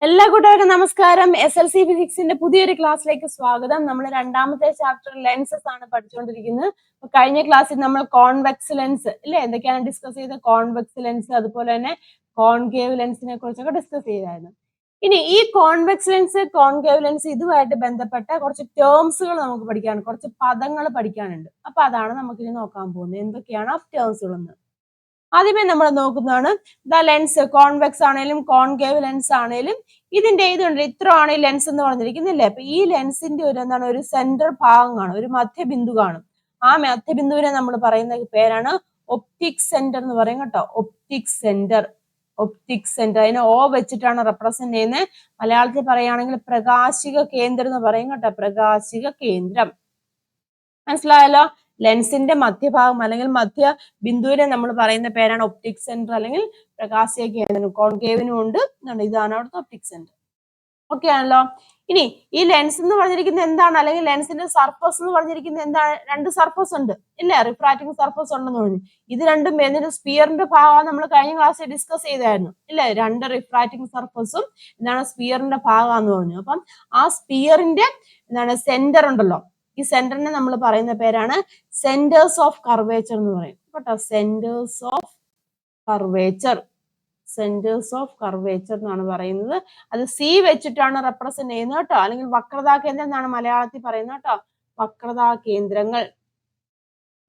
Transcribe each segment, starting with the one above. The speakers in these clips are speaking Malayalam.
എല്ലാ കൂട്ടുകാർക്കും നമസ്കാരം. SLC ഫിസിക്സിന്റെ പുതിയൊരു ക്ലാസ്സിലേക്ക് സ്വാഗതം. നമ്മൾ രണ്ടാമത്തെ ചാപ്റ്റർ ലെൻസസ് ആണ് പഠിച്ചുകൊണ്ടിരിക്കുന്നത്. കഴിഞ്ഞ ക്ലാസ്സിൽ നമ്മൾ കോൺവെക്സ് ലെൻസ് ഇല്ലേ, എന്തൊക്കെയാണ് ഡിസ്കസ് ചെയ്തത്? കോൺവെക്സ് ലെൻസ്, അതുപോലെ തന്നെ കോൺകേവ് ലെൻസിനെ കുറിച്ചൊക്കെ ഡിസ്കസ് ചെയ്തായിരുന്നു. ഇനി ഈ കോൺവെക്സ് ലെൻസ്, കോൺകേവ് ലെൻസ് ഇതുമായിട്ട് ബന്ധപ്പെട്ട കുറച്ച് ടേംസുകൾ നമുക്ക് പഠിക്കാനുണ്ട്, കുറച്ച് പദങ്ങൾ പഠിക്കാനുണ്ട്. അപ്പൊ അതാണ് നമുക്കിനി നോക്കാൻ പോകുന്നത്. എന്തൊക്കെയാണ് ആ ടേംസുകൾ എന്ന് ആദ്യമേ നമ്മൾ നോക്കുന്നതാണ് ദ ലെൻസ്. കോൺവെക്സ് ആണേലും കോൺകേവ് ലെൻസ് ആണേലും ഇതിന്റെ ഇതുണ്ട്, ഇത്ര ആണ് ഈ ലെൻസ് എന്ന് പറഞ്ഞിരിക്കുന്നില്ലേ. അപ്പൊ ഈ ലെൻസിന്റെ ഒരു സെന്റർ ഭാഗം കാണും, ഒരു മധ്യബിന്ദു കാണും. ആ മധ്യബിന്ദുവിനെ നമ്മൾ പറയുന്ന പേരാണ് ഒപ്റ്റിക് സെന്റർ എന്ന് പറയും കേട്ടോ. Optic centre, optic centre. അതിനെ O വെച്ചിട്ടാണ് റെപ്രസെന്റ് ചെയ്യുന്നത്. മലയാളത്തിൽ പറയുകയാണെങ്കിൽ പ്രകാശിക കേന്ദ്രം എന്ന് പറയും കേട്ടോ. പ്രകാശിക കേന്ദ്രം. മനസ്സിലായല്ലോ? ലെൻസിന്റെ മധ്യഭാഗം അല്ലെങ്കിൽ മധ്യ ബിന്ദുവിനെ നമ്മൾ പറയുന്ന പേരാണ് ഒപ്റ്റിക് സെന്റർ അല്ലെങ്കിൽ പ്രകാശിക കേന്ദ്രം. കോൺകേവിനും ഉണ്ട്, ഇതാണ് അവിടുത്തെ ഒപ്റ്റിക് സെന്റർ. ഓക്കെ ആണല്ലോ. ഇനി ഈ ലെൻസ് എന്ന് പറഞ്ഞിരിക്കുന്നത് എന്താണ്, അല്ലെങ്കിൽ ലെൻസിന്റെ സർഫസ് എന്ന് പറഞ്ഞിരിക്കുന്നത് എന്താണ്? രണ്ട് സർഫസ് ഉണ്ട് ഇല്ലേ, റിഫ്രാക്റ്റിംഗ് സർഫസ് ഉണ്ടെന്ന് പറഞ്ഞു. ഇത് രണ്ടും എന്നിട്ട് സ്പിയറിന്റെ ഭാഗം നമ്മൾ കഴിഞ്ഞ ക്ലാസ്സിൽ ഡിസ്കസ് ചെയ്തായിരുന്നു ഇല്ലേ. രണ്ട് റിഫ്രാക്റ്റിംഗ് സർഫസും എന്താണ് സ്പിയറിന്റെ ഭാഗമാന്ന് പറഞ്ഞു. അപ്പം ആ സ്പിയറിന്റെ സെന്റർ ഉണ്ടല്ലോ, ഈ സെന്ററിനെ നമ്മൾ പറയുന്ന പേരാണ് സെന്റേഴ്സ് ഓഫ് കർവേച്ചർ എന്ന് പറയും കേട്ടോ. Centres of curvature, centres of curvature എന്നാണ് പറയുന്നത്. അത് C വെച്ചിട്ടാണ് റെപ്രസെന്റ് ചെയ്യുന്നത് കേട്ടോ, അല്ലെങ്കിൽ വക്രതാ കേന്ദ്രം എന്നാണ് മലയാളത്തിൽ പറയുന്നത് കേട്ടോ. വക്രതാ കേന്ദ്രങ്ങൾ,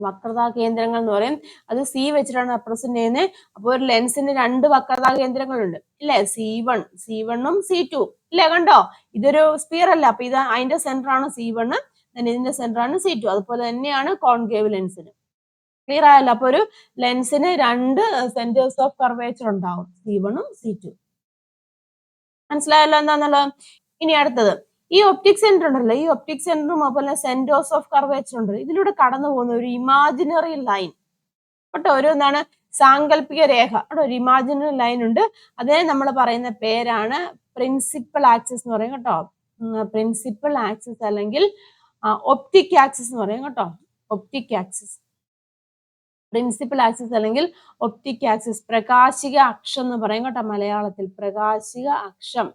വക്രതാ കേന്ദ്രങ്ങൾ എന്ന് പറയും. അത് C വെച്ചിട്ടാണ് റെപ്രസെന്റ് ചെയ്യുന്നത്. അപ്പോൾ ഒരു ലെൻസിന് രണ്ട് വക്രതാ കേന്ദ്രങ്ങളുണ്ട് ഇല്ലേ, C1ഉം C2 ഇല്ലേ. കണ്ടോ, ഇതൊരു സ്പിയർ അല്ല, അപ്പൊ ഇത് അതിന്റെ സെന്റർ ആണ് C1, ഇതിന്റെ സെന്റർ ആണ് C2. അതുപോലെ തന്നെയാണ് കോൺകേവ് ലെൻസിന്. ക്ലിയർ ആയല്ലോ? അപ്പൊ ഒരു ലെൻസിന് രണ്ട് സെന്റേഴ്സ് ഓഫ് കർവേച്ചർ ഉണ്ടാവും, C1ഉം C2. മനസ്സിലായല്ലോ എന്താന്നുള്ളത്? ഇനി അടുത്തത് ഈ ഒപ്റ്റിക് സെന്റർ ഉണ്ടല്ലോ, ഈ ഒപ്റ്റിക് സെന്ററും അതുപോലെ സെന്റേഴ്സ് ഓഫ് കർവേച്ചർ ഉണ്ട്. ഇതിലൂടെ കടന്നു പോകുന്ന ഒരു ഇമാജിനറി ലൈൻ കേട്ടോ, ഒരു സാങ്കല്പിക രേഖ കേട്ടോ, ഒരു ഇമാജിനറി ലൈൻ ഉണ്ട്. അതിനെ നമ്മൾ പറയുന്ന പേരാണ് പ്രിൻസിപ്പൽ ആക്സിസ് എന്ന് പറയും കേട്ടോ. പ്രിൻസിപ്പൽ ആക്സിസ് അല്ലെങ്കിൽ ഒപ്റ്റിക് ആക്സിസ് എന്ന് പറയും കേട്ടോ. ഒപ്റ്റിക് ആക്സിസ്, പ്രിൻസിപ്പൽ ആക്സിസ് അല്ലെങ്കിൽ ഒപ്റ്റിക് ആക്സിസ്. പ്രകാശിക അക്ഷം എന്ന് പറയും കേട്ടോ മലയാളത്തിൽ. പ്രകാശിക അക്ഷം,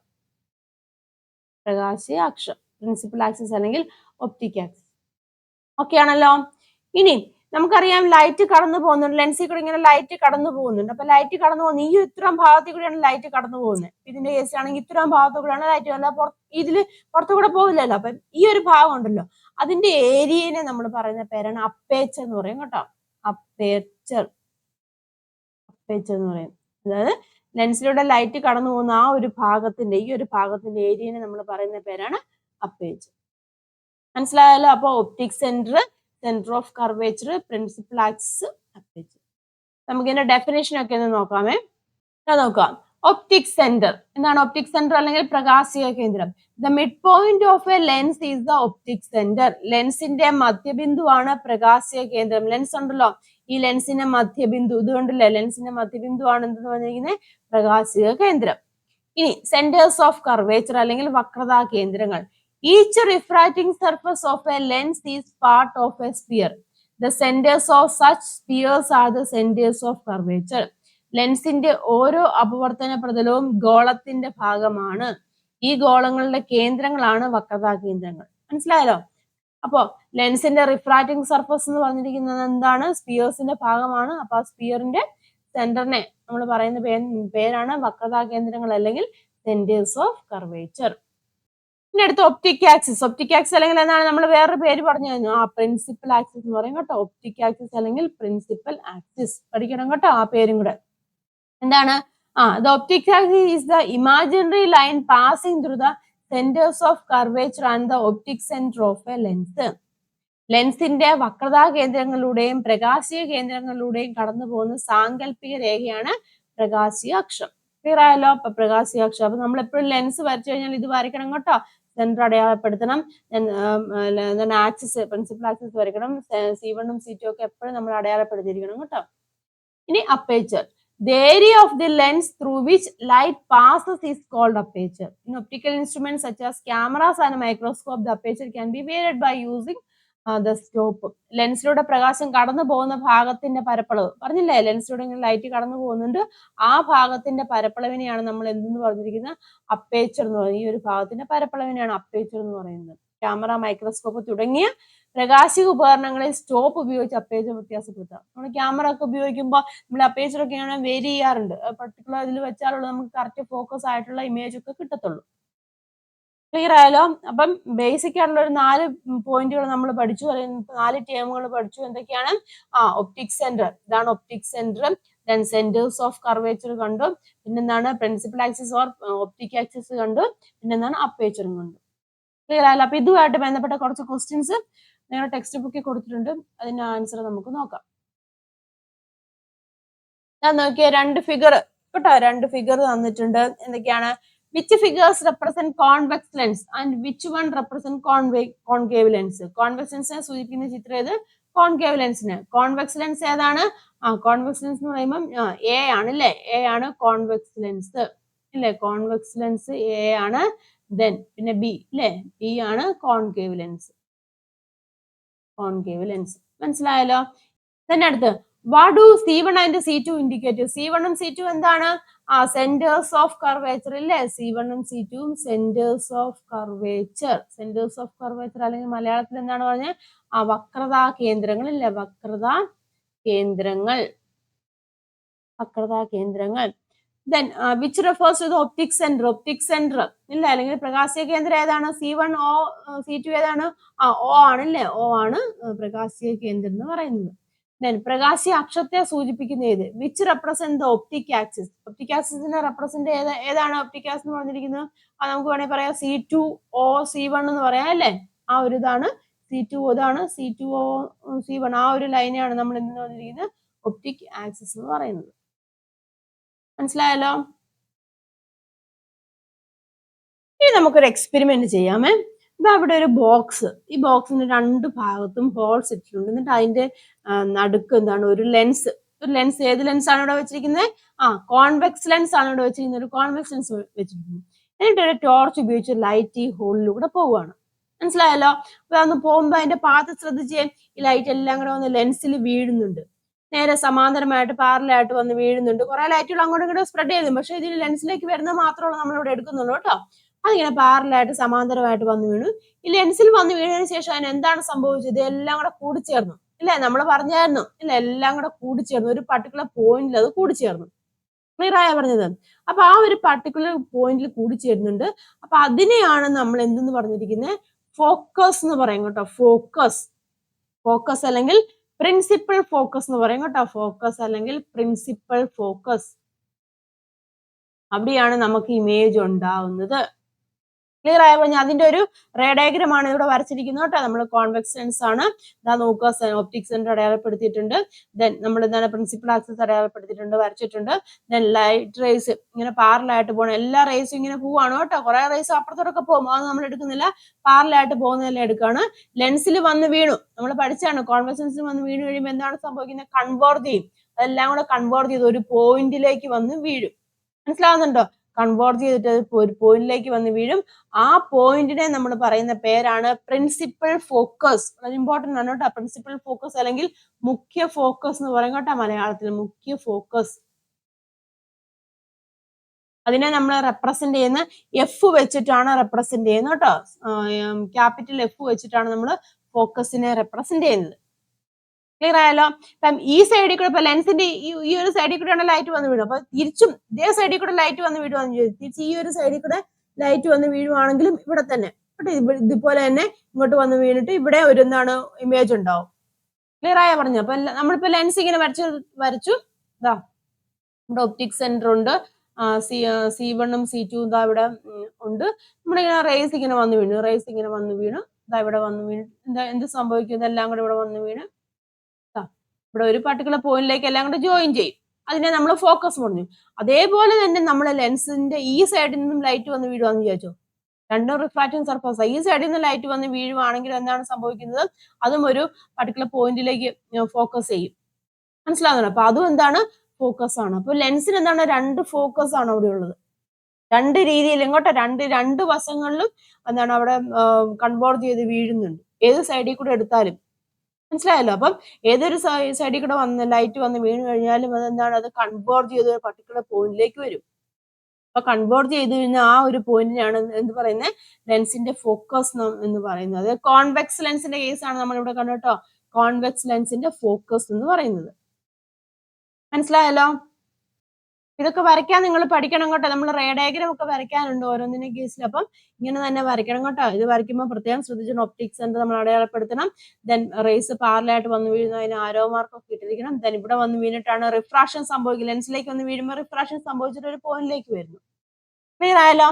പ്രകാശിക അക്ഷം, പ്രിൻസിപ്പൽ ആക്സിസ് അല്ലെങ്കിൽ ഒപ്റ്റിക് ആക്സിസ്. ഓക്കെ ആണല്ലോ. ഇനി നമുക്കറിയാം ലൈറ്റ് കടന്നു പോകുന്നുണ്ട്, ലെൻസിൽ കൂടെ ഇങ്ങനെ ലൈറ്റ് കടന്നു പോകുന്നുണ്ട്. അപ്പൊ ലൈറ്റ് കടന്നു പോകുന്നത് ഈ ഇത്രയും ഭാഗത്തിൽ കൂടെയാണ് ലൈറ്റ് കടന്നു പോകുന്നത്. ഇതിന്റെ കേസ് ആണെങ്കിൽ ഇത്രയും ഭാഗത്തു കൂടെയാണ് ലൈറ്റ്, അല്ല ഇതില് പുറത്തു കൂടെ പോകില്ലല്ലോ. അപ്പൊ ഈ ഒരു ഭാഗം ഉണ്ടല്ലോ, അതിന്റെ ഏരിയനെ നമ്മൾ പറയുന്ന പേരാണ് അപ്പേച്ചർ എന്ന് പറയും കേട്ടോ. അപ്പേച്ചർ, അപ്പേച്ചർ എന്ന് പറയും. അതായത് ലെൻസിലൂടെ ലൈറ്റ് കടന്നു പോകുന്ന ആ ഒരു ഭാഗത്തിന്റെ, ഈ ഒരു ഭാഗത്തിന്റെ ഏരിയനെ നമ്മൾ പറയുന്ന പേരാണ് അപ്പേച്ചർ. മനസ്സിലായല്ലോ? അപ്പൊ optic centre, centre of curvature, principal axis, aperture. നമുക്ക് ഇതിന്റെ ഡെഫിനേഷൻ ഒക്കെ ഒന്ന് നോക്കാമേ. നോക്കാം. ഒപ്റ്റിക് സെന്റർ എന്താണ്? ഒപ്റ്റിക് സെന്റർ അല്ലെങ്കിൽ പ്രകാശിക കേന്ദ്രം. The mid point of a lens is the optic centre. ലെൻസിന്റെ മധ്യബിന്ദുവാണ് പ്രകാശിക കേന്ദ്രം. ലെൻസ് ഉണ്ടല്ലോ, ഈ ലെൻസിന്റെ മധ്യബിന്ദു, ഇതുകൊണ്ടല്ലേ ലെൻസിന്റെ മധ്യബിന്ദു ആണ് എന്തെന്ന് പറഞ്ഞിരിക്കുന്നത്? പ്രകാശിക കേന്ദ്രം. ഇനി സെന്റേഴ്സ് ഓഫ് കർവേച്ചർ അല്ലെങ്കിൽ വക്രതാ കേന്ദ്രങ്ങൾ. Each refracting surface of a lens is part of a sphere. The centres of such spheres are the centres of curvature. ലെൻസിന്റെ ഓരോ അപവർത്തന പ്രതലവും ഗോളത്തിന്റെ ഭാഗമാണ്. ഈ ഗോളങ്ങളുടെ കേന്ദ്രങ്ങളാണ് വക്രതാ കേന്ദ്രങ്ങൾ. മനസ്സിലായല്ലോ? അപ്പോ ലെൻസിന്റെ റിഫ്രാക്റ്റിംഗ് സർഫസ് എന്ന് പറഞ്ഞിരിക്കുന്നത് എന്താണ്? സ്പിയേഴ്സിന്റെ ഭാഗമാണ്. അപ്പൊ ആ സ്പിയറിന്റെ സെന്ററിനെ നമ്മൾ പറയുന്ന പേരാണ് വക്രതാ കേന്ദ്രങ്ങൾ അല്ലെങ്കിൽ സെന്റേഴ്സ് ഓഫ് കർവേച്ചർ. പിന്നെ അടുത്ത ഒപ്റ്റിക് ആക്സിസ്. ഒപ്റ്റിക് ആക്സിസ് അല്ലെങ്കിൽ എന്താണ്? നമ്മൾ വേറൊരു പേര് പറഞ്ഞു കഴിഞ്ഞു, പ്രിൻസിപ്പൽ ആക്സിസ് എന്ന് പറയും കേട്ടോ. ഒപ്റ്റിക് ആക്സിസ് അല്ലെങ്കിൽ പ്രിൻസിപ്പൽ ആക്സിസ് പഠിക്കണം കേട്ടോ, ആ പേരും കൂടെ. എന്താണ്? the optic axis is the imaginary line passing through the centers of curvature and the optic center of a lens. ലെൻസിന്റെ വക്രതാ കേന്ദ്രങ്ങളിലൂടെയും പ്രകാശിക കേന്ദ്രങ്ങളിലൂടെയും കടന്നു പോകുന്ന സാങ്കല്പിക രേഖയാണ് പ്രകാശിക അക്ഷം. ക്ലിയർ ആയല്ലോ? അപ്പൊ പ്രകാശിക അക്ഷം. അപ്പൊ നമ്മൾ എപ്പോഴും ലെൻസ് വരച്ചു കഴിഞ്ഞാൽ ഇത് വരയ്ക്കണം കേട്ടോ. സെന്റർ അടയാളപ്പെടുത്തണം, ആക്സിസ്, പ്രിൻസിപ്പൽ ആക്സിസ് വരയ്ക്കണം. C1ഉം C2 ഒക്കെ എപ്പോഴും നമ്മൾ അടയാളപ്പെടുത്തിയിരിക്കണം കേട്ടോ. ഇനി aperture. The area of the lens through which light passes is called aperture. In optical instruments such as cameras and microscope, the aperture can be varied by using the scope. ലെൻസിലൂടെ പ്രകാശം കടന്നു പോകുന്ന ഭാഗത്തിന്റെ പരപ്പളവ് പറഞ്ഞില്ലേ, ലെൻസിലൂടെ ഇങ്ങനെ ലൈറ്റ് കടന്നു പോകുന്നുണ്ട്, ആ ഭാഗത്തിന്റെ പരപ്പളവിനെയാണ് നമ്മൾ എന്തെന്ന് പറഞ്ഞിരിക്കുന്നത്, അപ്പേച്ചർ എന്ന് പറയുന്നത്. ഈ ഒരു ഭാഗത്തിന്റെ പരപ്പളവിനെയാണ് അപ്പേച്ചർ എന്ന് പറയുന്നത്. ക്യാമറ, മൈക്രോസ്കോപ്പ് തുടങ്ങിയ പ്രകാശിക ഉപകരണങ്ങളിൽ സ്റ്റോപ്പ് ഉപയോഗിച്ച് അപ്പേച്ചർ വ്യത്യാസപ്പെടുത്താം. നമ്മൾ ക്യാമറ ഒക്കെ ഉപയോഗിക്കുമ്പോൾ നമ്മൾ അപ്പേച്ചർ ഒക്കെ വേരി ചെയ്യാറുണ്ട്. പർട്ടിക്കുലർ ഇതിൽ വെച്ചാലുള്ള നമുക്ക് കറക്റ്റ് ഫോക്കസ് ആയിട്ടുള്ള ഇമേജ് ഒക്കെ കിട്ടത്തുള്ളൂ. ക്ലിയർ ആയാലോ? അപ്പം ബേസിക് ആയിട്ടുള്ള ഒരു 4 പോയിന്റുകൾ നമ്മൾ പഠിച്ചു, അല്ലെങ്കിൽ 4 ടേമുകൾ പഠിച്ചു. എന്തൊക്കെയാണ്? ഒപ്റ്റിക് സെന്റർ, ഇതാണ് optic centre. Then centres of curvature കണ്ടു. പിന്നെന്താണ്? Principal axis or optic axis കണ്ടു. പിന്നെന്താണ്? അപ്പേച്ചറും കണ്ടു. ക്ലിയർ ആയാലോ? അപ്പൊ ഇതുമായിട്ട് ബന്ധപ്പെട്ട കുറച്ച് ക്വസ്റ്റ്യൻസ് നിങ്ങളുടെ ടെക്സ്റ്റ് ബുക്കിൽ കൊടുത്തിട്ടുണ്ട്. അതിന്റെ ആൻസർ നമുക്ക് നോക്കാം. ഞാൻ നോക്കിയ 2 ഫിഗർ കേട്ടോ, 2 ഫിഗർ തന്നിട്ടുണ്ട്. എന്തൊക്കെയാണ്? Which figures represent convex lens and which one represent concave lens? Convex lens സൂചിപ്പിക്കുന്ന ചിത്രം ഏത്? കോൺകേവ് ലെൻസിന്. കോൺവെക്സ് ലെൻസ് ഏതാണ്? കോൺവെക്സ് ലെൻസ് എന്ന് പറയുമ്പോൾ എ ആണ് അല്ലേ? എ ആണ് കോൺവെക്സ് ലെൻസ് ഇല്ലേ? കോൺവെക്സ് ലെൻസ് എ ആണ്. ദെൻ പിന്നെ ബി അല്ലേ? ബി ആണ് കോൺകേവ് ലെൻസ്. കോൺകേവ് ലെൻസ് മനസ്സിലായല്ലോ? തന്നെ അടുത്ത് what do C1 and C2 indicate? C1 ഉം C2 എന്താണ്? സെന്റേഴ്സ് ഓഫ് കർവേച്ചർ ഇല്ലേ? C1 ഉം C2 ഉം centres of curvature. Centres of curvature അല്ലെങ്കിൽ മലയാളത്തിൽ എന്താണ് പറഞ്ഞത്? വക്രതാ കേന്ദ്രങ്ങൾ ഇല്ലേ? വക്രതാ കേന്ദ്രങ്ങൾ. വക്രതാ കേന്ദ്രങ്ങൾ. Then which refers to the optic centre? Optic centre ഇല്ല, അല്ലെങ്കിൽ പ്രകാശീയ കേന്ദ്രം ഏതാണ്? C1 O, C2 ഏതാണ്? O ആണല്ലേ? O ആണ് പ്രകാശീയ കേന്ദ്രം എന്ന് പറയുന്നത്. ദെൻ പ്രകാശീയ അക്ഷത്തെ സൂചിപ്പിക്കുന്ന ഏത്? Which represent the optic axis? Optic ആക്സിസിനെ റെപ്രസെന്റ് ഏതാണ് ഒപ്റ്റിക് ആക്സിസ് എന്ന് പറഞ്ഞിരിക്കുന്നത്? നമുക്ക് വേണമെങ്കിൽ പറയാം C2O C1 എന്ന് പറയാം അല്ലേ? ആ ഒരു ഇതാണ് C2O, ഇതാണ് C2O C1. ആ ഒരു ലൈനെയാണ് നമ്മൾ എന്തെന്ന് പറഞ്ഞിരിക്കുന്നത്? ഒപ്റ്റിക് ആക്സിസ് എന്ന് പറയുന്നത്. മനസ്സിലായല്ലോ? ഇനി നമുക്കൊരു എക്സ്പെരിമെന്റ് ചെയ്യാമേ. ഇതാ ഇവിടെ ഒരു ബോക്സ്. ഈ ബോക്സിന്റെ 2 ഭാഗത്തും ഹോൾസ് ഇട്ടിട്ടുണ്ട്. എന്നിട്ട് അതിന്റെ നടുക്ക് എന്താണ്? ഒരു ലെൻസ്. ഒരു ലെൻസ്. ഏത് ലെൻസ് ആണ് ഇവിടെ വെച്ചിരിക്കുന്നത്? കോൺവെക്സ് ലെൻസ് ആണ് ഇവിടെ വെച്ചിരിക്കുന്നത്. ഒരു കോൺവെക്സ് ലെൻസ് വെച്ചിരിക്കുന്നത്. എന്നിട്ട് ഒരു ടോർച്ച് ഉപയോഗിച്ച് ലൈറ്റ് ഈ ഹോളിലൂടെ പോവുകയാണ്. മനസ്സിലായല്ലോ? അപ്പൊ അന്ന് പോകുമ്പോ അതിന്റെ പാത്ത് ശ്രദ്ധിച്ചേ. ഈ ലൈറ്റ് എല്ലാം കൂടെ വന്ന് ലെൻസിൽ വീഴുന്നുണ്ട്. നേരെ സമാന്തരമായിട്ട് പാരലായിട്ട് വന്ന് വീഴുന്നുണ്ട്. കുറെ ലൈറ്റുകൾ അങ്ങോട്ടും ഇങ്ങോട്ടും സ്പ്രെഡ് ചെയ്തു, പക്ഷെ ഇതിൽ ലെൻസിലേക്ക് വരുന്നത് മാത്രമേ നമ്മളിവിടെ എടുക്കുന്നുള്ളൂ കേട്ടോ. അതിങ്ങനെ പാരലായിട്ട് സമാന്തരമായിട്ട് വന്ന് വീണു. ഈ ലെൻസിൽ വന്ന് വീണതിന് ശേഷം അതിന് എന്താണ് സംഭവിച്ചത്? എല്ലാം കൂടെ കൂടിച്ചേർന്നു ഇല്ലേ? നമ്മൾ പറഞ്ഞായിരുന്നു ഇല്ല, എല്ലാം കൂടെ കൂടിച്ചേർന്നു. ഒരു പർട്ടിക്കുലർ പോയിന്റിൽ അത് കൂടിച്ചേർന്നു. ക്ലിയർ ആയ പറഞ്ഞത്? അപ്പൊ ആ ഒരു പർട്ടിക്കുലർ പോയിന്റിൽ കൂടിച്ചേരുന്നുണ്ട്. അപ്പൊ അതിനെയാണ് നമ്മൾ എന്തെന്ന് പറഞ്ഞിരിക്കുന്നത്? ഫോക്കസ് എന്ന് പറയും കേട്ടോ. ഫോക്കസ്. ഫോക്കസ് അല്ലെങ്കിൽ പ്രിൻസിപ്പൽ ഫോക്കസ് എന്ന് പറയും കേട്ടോ. ഫോക്കസ് അല്ലെങ്കിൽ പ്രിൻസിപ്പൽ ഫോക്കസ്. അവിടെയാണ് നമുക്ക് ഇമേജ് ഉണ്ടാവുന്നത്. ക്ലിയർ ആയ പറഞ്ഞാൽ അതിന്റെ ഒരു റേ ഡയഗ്രം ആണ് ഇവിടെ വരച്ചിരിക്കുന്നത് കേട്ടോ. നമ്മൾ കോൺവെക്സ് ലെൻസ് ആണ്. ഇതാ നോക്കുക, ഒപ്റ്റിക് സെന്റർ അടയാളപ്പെടുത്തിയിട്ടുണ്ട്. ദെൻ നമ്മൾ എന്താണ്? പ്രിൻസിപ്പൽ ആക്സിസ് അടയാളപ്പെടുത്തിയിട്ടുണ്ട്, വരച്ചിട്ടുണ്ട്. ദെൻ ലൈറ്റ് റേസ് ഇങ്ങനെ പാരലായിട്ട് പോകണം. എല്ലാ റേസും ഇങ്ങനെ പോവാണ് കേട്ടോ. കുറെ റേസ് അപ്പുറത്തോടൊക്കെ പോകും, അത് നമ്മൾ എടുക്കുന്നില്ല. പാരലായിട്ട് പോകുന്നതെല്ലാം എടുക്കാണ്. ലെൻസിൽ വന്ന് വീണു. നമ്മൾ പഠിച്ചാണ് കോൺവെക്സ് ലെൻസിൽ വന്ന് വീണ് കഴിയുമ്പോൾ എന്താണ് സംഭവിക്കുന്നത്? കൺവേർജ് ചെയ്യും. അതെല്ലാം കൂടെ കൺവേർജ് ചെയ്ത് ഒരു പോയിന്റിലേക്ക് വന്ന് വീഴും. മനസ്സിലാവുന്നുണ്ടോ? കൺവേർജ് ചെയ്തിട്ട് ഒരു പോയിന്റിലേക്ക് വന്ന് വീഴും. ആ പോയിന്റിനെ നമ്മൾ പറയുന്ന പേരാണ് പ്രിൻസിപ്പൽ ഫോക്കസ്. വളരെ ഇമ്പോർട്ടന്റ് ആണ് കേട്ടോ. പ്രിൻസിപ്പൽ ഫോക്കസ് അല്ലെങ്കിൽ മുഖ്യ ഫോക്കസ് എന്ന് പറയും കേട്ടോ മലയാളത്തിൽ. മുഖ്യ ഫോക്കസ്. അതിനെ നമ്മൾ റെപ്രസെന്റ് ചെയ്യുന്ന എഫ് വെച്ചിട്ടാണ് റെപ്രസെന്റ് ചെയ്യുന്നത് കേട്ടോ. ക്യാപിറ്റൽ എഫ് വെച്ചിട്ടാണ് നമ്മൾ ഫോക്കസിനെ റെപ്രസെന്റ് ചെയ്യുന്നത്. ക്ലിയർ ആയല്ലോ? ഇപ്പം ഈ സൈഡിൽ കൂടെ ഇപ്പൊ ലെൻസിന്റെ ഈ ഒരു സൈഡിൽ കൂടെയാണ് ലൈറ്റ് വന്ന് വീഴും. അപ്പൊ തിരിച്ചും ഇതേ സൈഡിൽ കൂടെ ലൈറ്റ് വന്ന് വീഴുവാന്ന് ചോദിച്ചു. തിരിച്ച് ഈ ഒരു സൈഡിൽ കൂടെ ലൈറ്റ് വന്ന് വീഴുവാണെങ്കിലും ഇവിടെ തന്നെ ഇതുപോലെ തന്നെ ഇങ്ങോട്ട് വന്ന് വീണിട്ട് ഇവിടെ ഒരു എന്താണ്? ഇമേജ് ഉണ്ടാവും. ക്ലിയർ ആയ പറഞ്ഞു? അപ്പൊ നമ്മളിപ്പോ ലെൻസ് ഇങ്ങനെ വരച്ചു. ഇതാ ഇവിടെ ഒപ്റ്റിക് സെന്റർ ഉണ്ട്. C1 ഉം C2 ഇതാ ഇവിടെ ഉണ്ട്. നമ്മളിങ്ങനെ റേസ് ഇങ്ങനെ വന്ന് വീണു. റേസ് ഇങ്ങനെ വന്ന് വീണു. ഇതാ ഇവിടെ വന്ന് വീണു. എന്ത് സംഭവിക്കും? ഇതെല്ലാം കൂടെ ഇവിടെ വന്ന് വീണ് ഇവിടെ ഒരു പർട്ടിക്കുലർ പോയിന്റിലേക്ക് എല്ലാം കൂടെ ജോയിൻ ചെയ്യും. അതിനെ നമ്മൾ ഫോക്കസ് പറഞ്ഞു. അതേപോലെ തന്നെ നമ്മളെ ലെൻസിന്റെ ഈ സൈഡിൽ നിന്നും ലൈറ്റ് വന്ന് വീഴുവാന്ന് വിചാരിച്ചോ. രണ്ടും റിഫ്രാക്റ്റിംഗ് സർഫസ്. ഈ സൈഡിൽ നിന്ന് ലൈറ്റ് വന്ന് വീഴുവാണെങ്കിൽ എന്താണ് സംഭവിക്കുന്നത്? അതും ഒരു പർട്ടിക്കുലർ പോയിന്റിലേക്ക് ഫോക്കസ് ചെയ്യും. മനസ്സിലാവുന്നുണ്ടോ? അപ്പൊ അതും എന്താണ്? ഫോക്കസ് ആണ്. അപ്പൊ ലെൻസിന് എന്താണ്? 2 ഫോക്കസ് ആണ് അവിടെ ഉള്ളത്. 2 രീതിയിൽ ഇങ്ങോട്ട് രണ്ട് വശങ്ങളിലും എന്താണ് അവിടെ കൺവേർജ് ചെയ്ത് വീഴുന്നുണ്ട്. ഏത് സൈഡിൽ കൂടെ എടുത്താലും. മനസ്സിലായല്ലോ? അപ്പം ഏതൊരു സൈഡിൽ കൂടെ വന്ന് ലൈറ്റ് വന്ന് വീണ് കഴിഞ്ഞാലും അതെന്താണ്, അത് കൺവേർജ് ചെയ്ത് ഒരു പർട്ടിക്കുലർ പോയിന്റിലേക്ക് വരും. അപ്പൊ കൺവേർജ് ചെയ്ത് കഴിഞ്ഞാൽ ആ ഒരു പോയിന്റിനാണ് എന്ത് പറയുന്നത്, ലെൻസിന്റെ ഫോക്കസ് എന്ന് പറയുന്നത്. കോൺവെക്സ് ലെൻസിന്റെ കേസ് ആണ് നമ്മൾ ഇവിടെ കണ്ടു കേട്ടോ. കോൺവെക്സ് ലെൻസിന്റെ ഫോക്കസ് എന്ന് പറയുന്നത്. മനസ്സിലായല്ലോ? ഇതൊക്കെ വരയ്ക്കാൻ നിങ്ങൾ പഠിക്കണം കേട്ടോ. നമ്മൾ റേ ഡയഗ്രം ഒക്കെ വരയ്ക്കാനുണ്ട് ഓരോന്നിന്റെ കേസിൽ. അപ്പം ഇങ്ങനെ തന്നെ വരയ്ക്കണം കേട്ടോ. ഇത് വരയ്ക്കുമ്പോൾ പ്രത്യേകം ശ്രദ്ധിച്ചിട്ട് ഒപ്റ്റിക് സെന്റർ നമ്മൾ അടയാളപ്പെടുത്തണം. ദെൻ റേസ് പാരലായിട്ട് വന്ന് വീഴുന്ന അതിന് ആരോ മാർക്ക് ഒക്കെ ഇട്ടിരിക്കണം. ദെൻ ഇവിടെ വന്ന് വീണിട്ടാണ് റിഫ്രാക്ഷൻ സംഭവിക്കുന്നത്. ലെൻസിലേക്ക് വന്ന് വീഴുമ്പോൾ റിഫ്രാക്ഷൻ സംഭവിച്ചിട്ട് ഒരു പോയിന്റിലേക്ക് വരുന്നു. ക്ലിയർ ആയല്ലോ?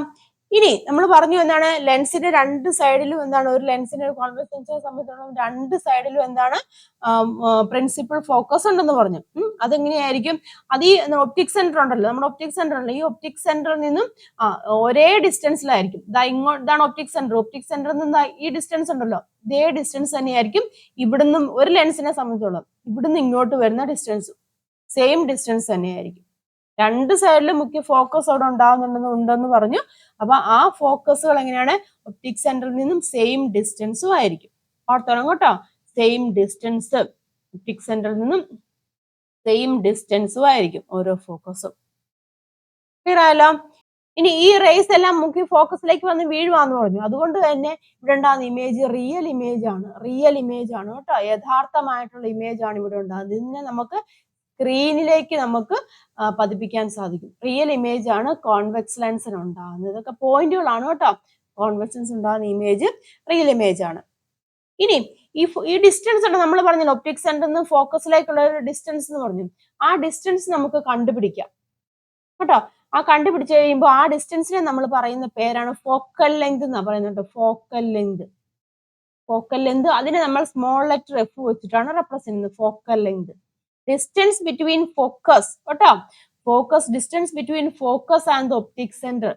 ഇനി നമ്മൾ പറഞ്ഞു എന്താണ്, ലെൻസിന്റെ രണ്ട് സൈഡിലും എന്താണ്, ഒരു ലെൻസിന്റെ ഒരു കോൺവെക്സ് ലെൻസിനെ സംബന്ധിച്ചിടത്തോളം രണ്ട് സൈഡിലും എന്താണ് പ്രിൻസിപ്പൽ ഫോക്കസ് ഉണ്ടെന്ന് പറഞ്ഞു. അതെങ്ങനെയായിരിക്കും, അത് ഈ ഒപ്റ്റിക് സെന്റർ ഉണ്ടല്ലോ, നമ്മുടെ ഒപ്റ്റിക് സെന്റർ ഉണ്ടല്ലോ, ഈ ഒപ്റ്റിക് സെന്ററിൽ നിന്നും ഒരേ ഡിസ്റ്റൻസിലായിരിക്കും. ഇതാണ് ഒപ്റ്റിക് സെന്റർ. ഒപ്റ്റിക് സെന്ററിൽ നിന്ന് ഈ ഡിസ്റ്റൻസ് ഉണ്ടല്ലോ, ഇതേ ഡിസ്റ്റൻസ് തന്നെയായിരിക്കും ഇവിടുന്ന് ഒരു ലെൻസിനെ സംബന്ധിച്ചോളം ഇവിടുന്ന് ഇങ്ങോട്ട് വരുന്ന ഡിസ്റ്റൻസ് സെയിം ഡിസ്റ്റൻസ് തന്നെയായിരിക്കും. രണ്ട് സൈഡിലും മുഖ്യ ഫോക്കസ് അവിടെ ഉണ്ടെന്ന് പറഞ്ഞു. അപ്പൊ ആ ഫോക്കസുകൾ എങ്ങനെയാണ്, ഒപ്റ്റിക് സെന്ററിൽ നിന്നും സെയിം ഡിസ്റ്റൻസും ആയിരിക്കും. ഓർത്തോണം കേട്ടോ, സെയിം ഡിസ്റ്റൻസ്, ഒപ്റ്റിക് സെന്ററിൽ നിന്നും സെയിം ഡിസ്റ്റൻസും ആയിരിക്കും ഓരോ ഫോക്കസും. ക്ലിയർ ആയല്ലോ? ഇനി ഈ റേസ് എല്ലാം മുഖ്യ ഫോക്കസിലേക്ക് വന്ന് വീഴുവാന്ന് പറഞ്ഞു. അതുകൊണ്ട് തന്നെ ഇവിടെ ഉണ്ടാകുന്ന ഇമേജ് റിയൽ ഇമേജ് ആണ് കേട്ടോ. യഥാർത്ഥമായിട്ടുള്ള ഇമേജ് ആണ് ഇവിടെ ഉണ്ടാകുന്നത്. ഇതിനെ നമുക്ക് സ്ക്രീനിലേക്ക് നമുക്ക് പതിപ്പിക്കാൻ സാധിക്കും. റിയൽ ഇമേജ് ആണ് കോൺവെക്സ് ലെൻസിന് ഉണ്ടാകുന്നത്. ഇതൊക്കെ പോയിന്റുകളാണ് കേട്ടോ. കോൺവെക്സ് ലെൻസ് ഉണ്ടാകുന്ന ഇമേജ് റിയൽ ഇമേജ് ആണ്. ഇനി ഈ ഡിസ്റ്റൻസ് ഉണ്ട്, നമ്മൾ പറഞ്ഞല്ലോ ഒപ്റ്റിക് സെന്ററിൽ നിന്ന് ഫോക്കസിലേക്കുള്ള ഒരു ഡിസ്റ്റൻസ് എന്ന് പറഞ്ഞു. ആ ഡിസ്റ്റൻസ് നമുക്ക് കണ്ടുപിടിക്കാം കേട്ടോ. ആ കണ്ടുപിടിച്ച് കഴിയുമ്പോൾ ആ ഡിസ്റ്റൻസിനെ നമ്മൾ പറയുന്ന പേരാണ് ഫോക്കൽ ലെങ്ത് എന്നാ പറയുന്നത്. ഫോക്കൽ ലെങ്ത് അതിനെ നമ്മൾ സ്മോൾ ലെറ്റർ എഫ് വെച്ചിട്ടാണ് റെപ്രസെന്റ് ചെയ്യുന്നത്. Focal length, distance between focus കേട്ടോ. Distance between focus and the optic centre.